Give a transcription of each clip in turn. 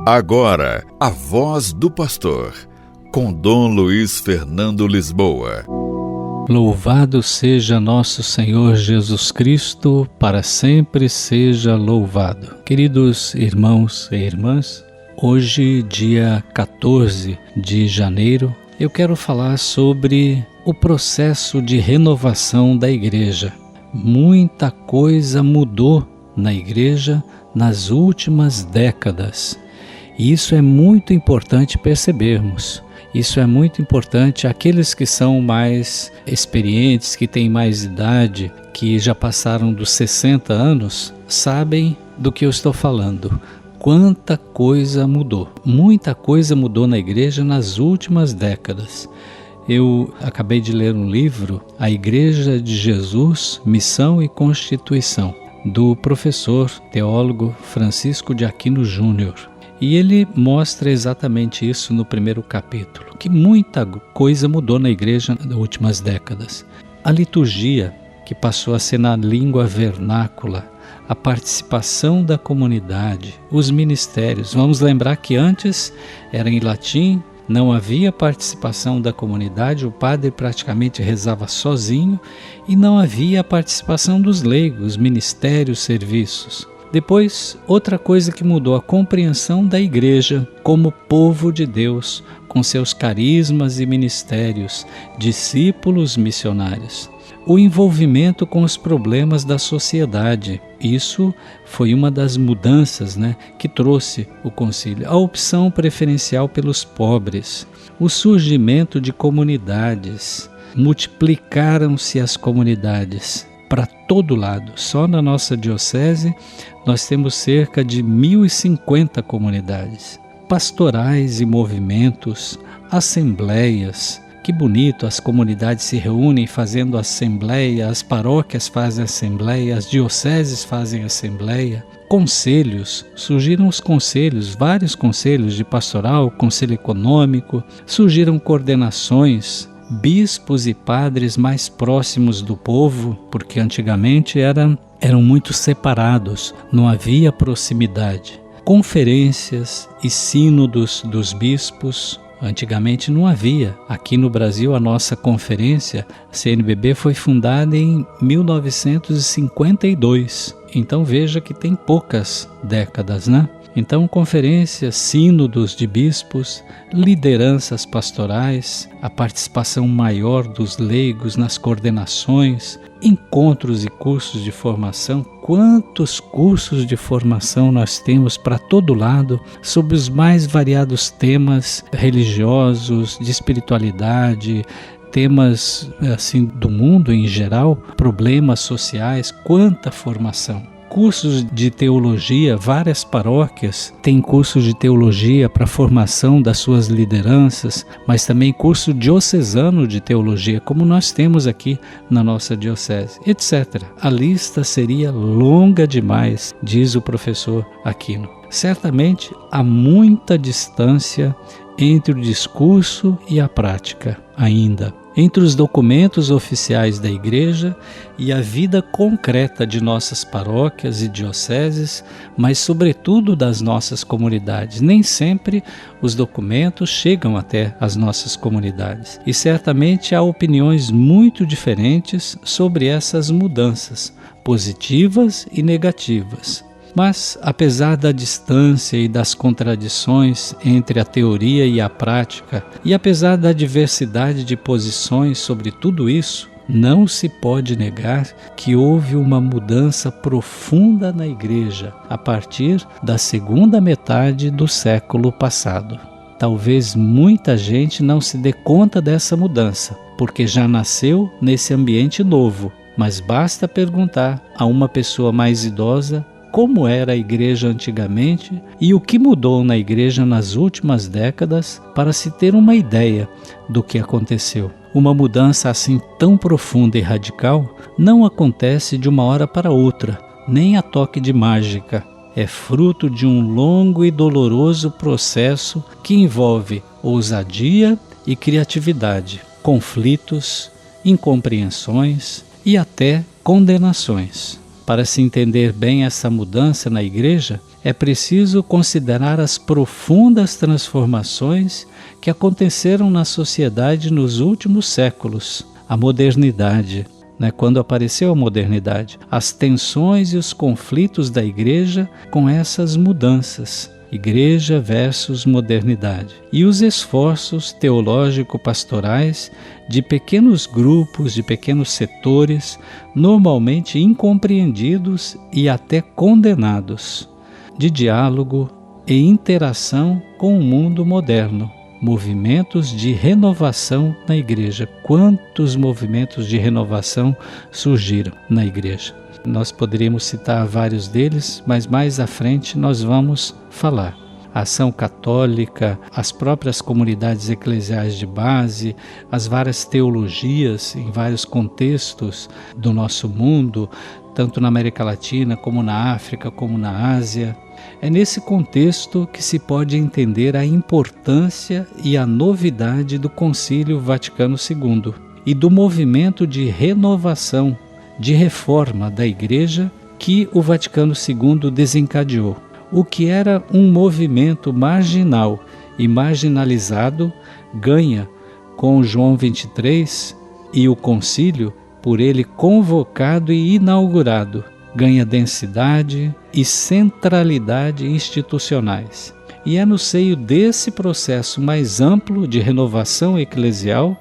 Agora, a voz do pastor, com Dom Luiz Fernando Lisboa. Louvado seja nosso Senhor Jesus Cristo, para sempre seja louvado. Queridos irmãos e irmãs, hoje, dia 14 de janeiro, eu quero falar sobre o processo de renovação da igreja. Muita coisa mudou na igreja nas últimas décadas. E isso é muito importante percebermos. Isso é muito importante. Aqueles que são mais experientes, que têm mais idade, que já passaram dos 60 anos, sabem do que eu estou falando. Quanta coisa mudou. Muita coisa mudou na igreja nas últimas décadas. Eu acabei de ler um livro, A Igreja de Jesus, Missão e Constituição, do professor teólogo Francisco de Aquino Júnior. E ele mostra exatamente isso no primeiro capítulo, que muita coisa mudou na igreja nas últimas décadas. A liturgia, que passou a ser na língua vernácula, a participação da comunidade, os ministérios. Vamos lembrar que antes era em latim, não havia participação da comunidade, o padre praticamente rezava sozinho e não havia a participação dos leigos, ministérios, serviços. Depois, outra coisa que mudou, a compreensão da igreja como povo de Deus, com seus carismas e ministérios, discípulos missionários. O envolvimento com os problemas da sociedade. Isso foi uma das mudanças, que trouxe o concílio. A opção preferencial pelos pobres. O surgimento de comunidades. Multiplicaram-se as comunidades para todo lado. Só na nossa diocese nós temos cerca de 1.050 comunidades. Pastorais e movimentos, assembleias. Que bonito, as comunidades se reúnem fazendo assembleia, as paróquias fazem assembleia, as dioceses fazem assembleia. Conselhos, surgiram os conselhos, vários conselhos de pastoral, conselho econômico, surgiram coordenações, bispos e padres mais próximos do povo, porque antigamente eram muito separados, não havia proximidade. Conferências e sínodos dos bispos, antigamente não havia. Aqui no Brasil, a nossa conferência, a CNBB, foi fundada em 1952. Então veja que tem poucas décadas, Então, conferências, sínodos de bispos, lideranças pastorais, a participação maior dos leigos nas coordenações, encontros e cursos de formação. Quantos cursos de formação nós temos para todo lado, sobre os mais variados temas religiosos, de espiritualidade, temas assim do mundo em geral, problemas sociais, quanta formação. Cursos de teologia, várias paróquias têm cursos de teologia para a formação das suas lideranças, mas também curso diocesano de teologia, como nós temos aqui na nossa diocese, etc. A lista seria longa demais, diz o professor Aquino. Certamente há muita distância entre o discurso e a prática ainda, entre os documentos oficiais da igreja e a vida concreta de nossas paróquias e dioceses, mas sobretudo das nossas comunidades. Nem sempre os documentos chegam até as nossas comunidades. E certamente há opiniões muito diferentes sobre essas mudanças, positivas e negativas. Mas, apesar da distância e das contradições entre a teoria e a prática, e apesar da diversidade de posições sobre tudo isso, não se pode negar que houve uma mudança profunda na igreja a partir da segunda metade do século passado. Talvez muita gente não se dê conta dessa mudança, porque já nasceu nesse ambiente novo, mas basta perguntar a uma pessoa mais idosa como era a igreja antigamente e o que mudou na igreja nas últimas décadas para se ter uma ideia do que aconteceu. Uma mudança assim tão profunda e radical não acontece de uma hora para outra, nem a toque de mágica. É fruto de um longo e doloroso processo que envolve ousadia e criatividade, conflitos, incompreensões e até condenações. Para se entender bem essa mudança na igreja, é preciso considerar as profundas transformações que aconteceram na sociedade nos últimos séculos. A modernidade, quando apareceu a modernidade, as tensões e os conflitos da igreja com essas mudanças. Igreja versus modernidade. E os esforços teológico-pastorais de pequenos grupos, de pequenos setores, normalmente incompreendidos e até condenados, de diálogo e interação com o mundo moderno. Movimentos de renovação na igreja. Quantos movimentos de renovação surgiram na igreja? Nós poderíamos citar vários deles, mas mais à frente nós vamos falar. A ação católica, as próprias comunidades eclesiais de base, as várias teologias em vários contextos do nosso mundo, tanto na América Latina, como na África, como na Ásia. É nesse contexto que se pode entender a importância e a novidade do Concílio Vaticano II e do movimento de renovação, de reforma da Igreja que o Vaticano II desencadeou. O que era um movimento marginal e marginalizado ganha, com João XXIII e o concílio, por ele convocado e inaugurado, ganha densidade e centralidade institucionais. E é no seio desse processo mais amplo de renovação eclesial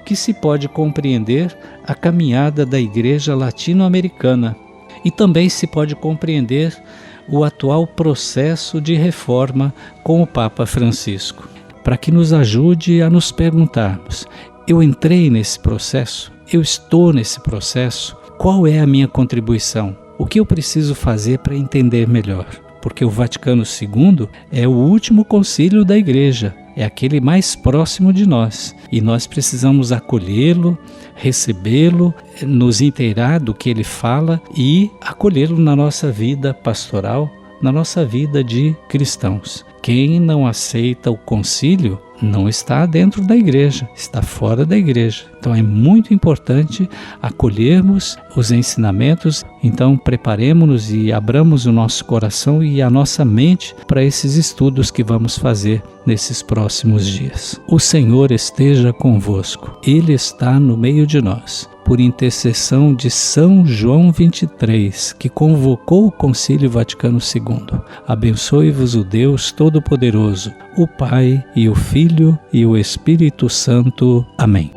que se pode compreender a caminhada da Igreja latino-americana e também se pode compreender o atual processo de reforma com o Papa Francisco, para que nos ajude a nos perguntarmos: eu entrei nesse processo? Eu estou nesse processo? Qual é a minha contribuição? O que eu preciso fazer para entender melhor? Porque o Vaticano II é o último concílio da Igreja, é aquele mais próximo de nós. E nós precisamos acolhê-lo, recebê-lo, nos inteirar do que ele fala e acolhê-lo na nossa vida pastoral, na nossa vida de cristãos. Quem não aceita o concílio não está dentro da igreja, está fora da igreja. Então é muito importante acolhermos os ensinamentos. Então preparemos-nos e abramos o nosso coração e a nossa mente para esses estudos que vamos fazer nesses próximos dias. O Senhor esteja convosco, Ele está no meio de nós. Por intercessão de São João XXIII, que convocou o Concílio Vaticano II. Abençoe-vos o Deus Todo-Poderoso, o Pai e o Filho e o Espírito Santo. Amém.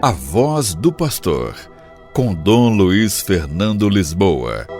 A Voz do Pastor, com Dom Luiz Fernando Lisboa.